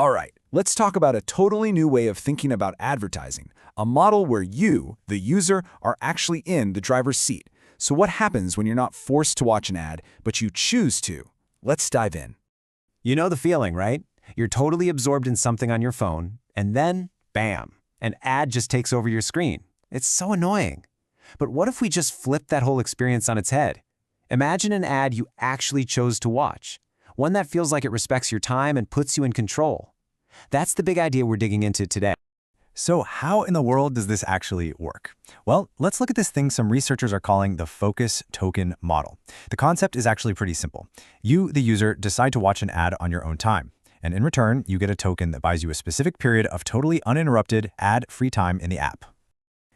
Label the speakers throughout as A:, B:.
A: All right, let's talk about a totally new way of thinking about advertising, a model where you, the user, are actually in the driver's seat. So what happens when you're not forced to watch an ad, but you choose to? Let's dive in.
B: You know the feeling, right? You're totally absorbed in something on your phone, and then, bam, an ad just takes over your screen. It's so annoying. But what if we just flipped that whole experience on its head? Imagine an ad you actually chose to watch, one that feels like it respects your time and puts you in control. That's the big idea we're digging into today.
C: So how in the world does this actually work? Well, let's look at this thing some researchers are calling the focus token model. The concept is actually pretty simple. You, the user, decide to watch an ad on your own time. And in return, you get a token that buys you a specific period of totally uninterrupted, ad-free time in the app.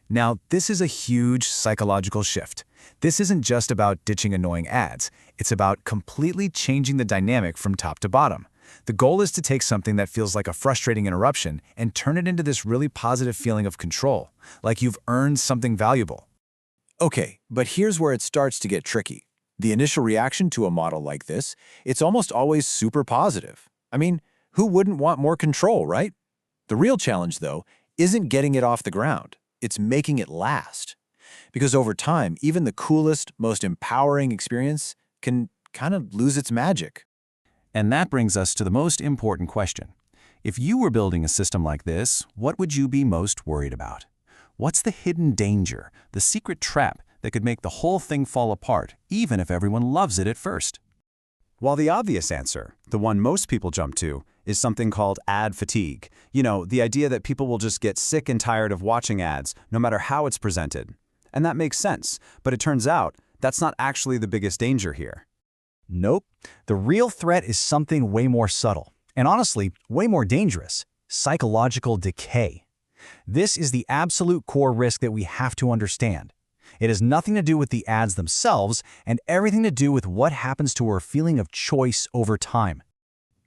A: Now, this is a huge psychological shift. This isn't just about ditching annoying ads. It's about completely changing the dynamic from top to bottom. The goal is to take something that feels like a frustrating interruption and turn it into this really positive feeling of control, like you've earned something valuable. Okay, but here's where it starts to get tricky. The initial reaction to a model like this, it's almost always super positive. I mean, who wouldn't want more control, right? The real challenge, though, isn't getting it off the ground. It's making it last. Because over time, even the coolest, most empowering experience can kind of lose its magic.
B: And that brings us to the most important question. If you were building a system like this, what would you be most worried about? What's the hidden danger, the secret trap that could make the whole thing fall apart, even if everyone loves it at first? While the obvious answer, the one most people jump to, is something called ad fatigue. You know, the idea that people will just get sick and tired of watching ads, no matter how it's presented. And that makes sense, but it turns out that's not actually the biggest danger here.
C: Nope. The real threat is something way more subtle, and honestly, way more dangerous: psychological decay. This is the absolute core risk that we have to understand. It has nothing to do with the ads themselves and everything to do with what happens to our feeling of choice over time.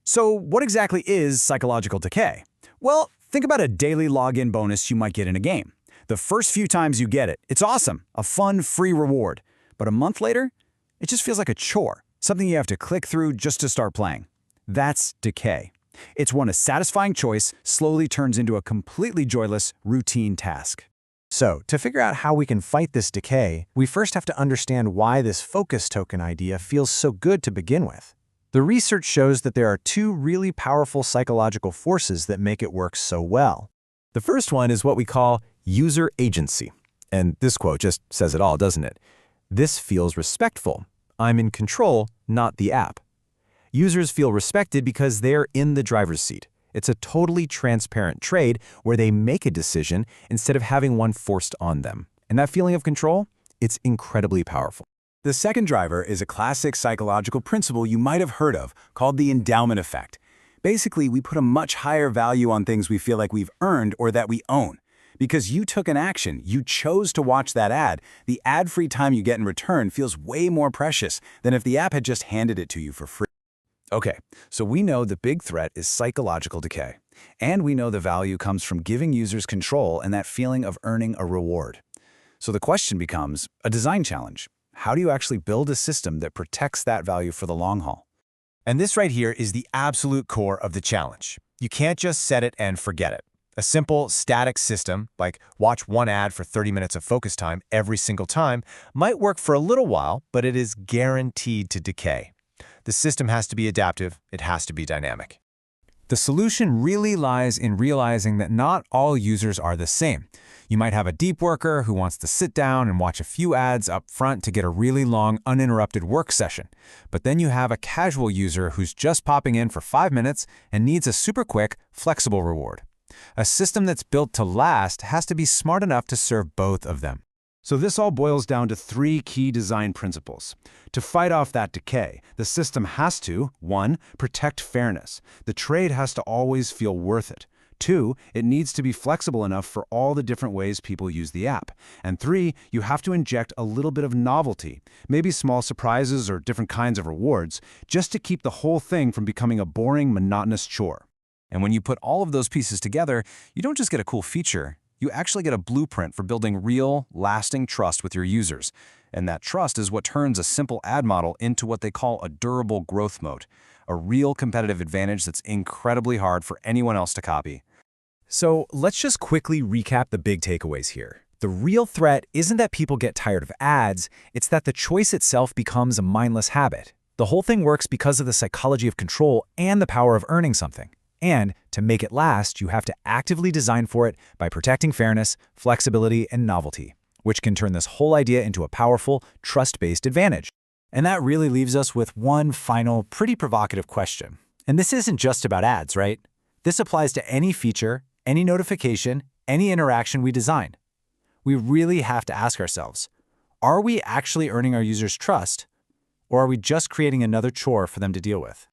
A: So what exactly is psychological decay? Well, think about a daily login bonus you might get in a game. The first few times you get it, it's awesome, a fun, free reward. But a month later, it just feels like a chore, something you have to click through just to start playing. That's decay. It's when a satisfying choice slowly turns into a completely joyless, routine task.
C: So, to figure out how we can fight this decay, we first have to understand why this focus token idea feels so good to begin with. The research shows that there are two really powerful psychological forces that make it work so well. The first one is what we call user agency. And this quote just says it all, doesn't it? This feels respectful. I'm in control, not the app. Users feel respected because they're in the driver's seat. It's a totally transparent trade where they make a decision instead of having one forced on them. And that feeling of control, it's incredibly powerful.
A: The second driver is a classic psychological principle you might have heard of called the endowment effect. Basically, we put a much higher value on things we feel like we've earned or that we own. Because you took an action, you chose to watch that ad, the ad-free time you get in return feels way more precious than if the app had just handed it to you for free. Okay, so we know the big threat is psychological decay. And we know the value comes from giving users control and that feeling of earning a reward. So the question becomes a design challenge. How do you actually build a system that protects that value for the long haul?
C: And this right here is the absolute core of the challenge. You can't just set it and forget it. A simple, static system, like watch one ad for 30 minutes of focus time every single time, might work for a little while, but it is guaranteed to decay. The system has to be adaptive, it has to be dynamic.
D: The solution really lies in realizing that not all users are the same. You might have a deep worker who wants to sit down and watch a few ads up front to get a really long, uninterrupted work session. But then you have a casual user who's just popping in for 5 minutes and needs a super quick, flexible reward. A system that's built to last has to be smart enough to serve both of them.
A: So this all boils down to 3 key design principles. To fight off that decay, the system has to, 1, protect fairness. The trade has to always feel worth it. 2, it needs to be flexible enough for all the different ways people use the app. And 3, you have to inject a little bit of novelty, maybe small surprises or different kinds of rewards, just to keep the whole thing from becoming a boring, monotonous chore.
D: And when you put all of those pieces together, you don't just get a cool feature. You actually get a blueprint for building real, lasting trust with your users. And that trust is what turns a simple ad model into what they call a durable growth mode.
B: a real competitive advantage that's incredibly hard for anyone else to copy.
A: So let's just quickly recap the big takeaways here. The real threat isn't that people get tired of ads, it's that the choice itself becomes a mindless habit. The whole thing works because of the psychology of control and the power of earning something. And to make it last, you have to actively design for it by protecting fairness, flexibility, and novelty, which can turn this whole idea into a powerful, trust-based advantage.
C: And that really leaves us with one final, pretty provocative question. And this isn't just about ads, right? This applies to any feature, any notification, any interaction we design. We really have to ask ourselves, are we actually earning our users' trust, or are we just creating another chore for them to deal with?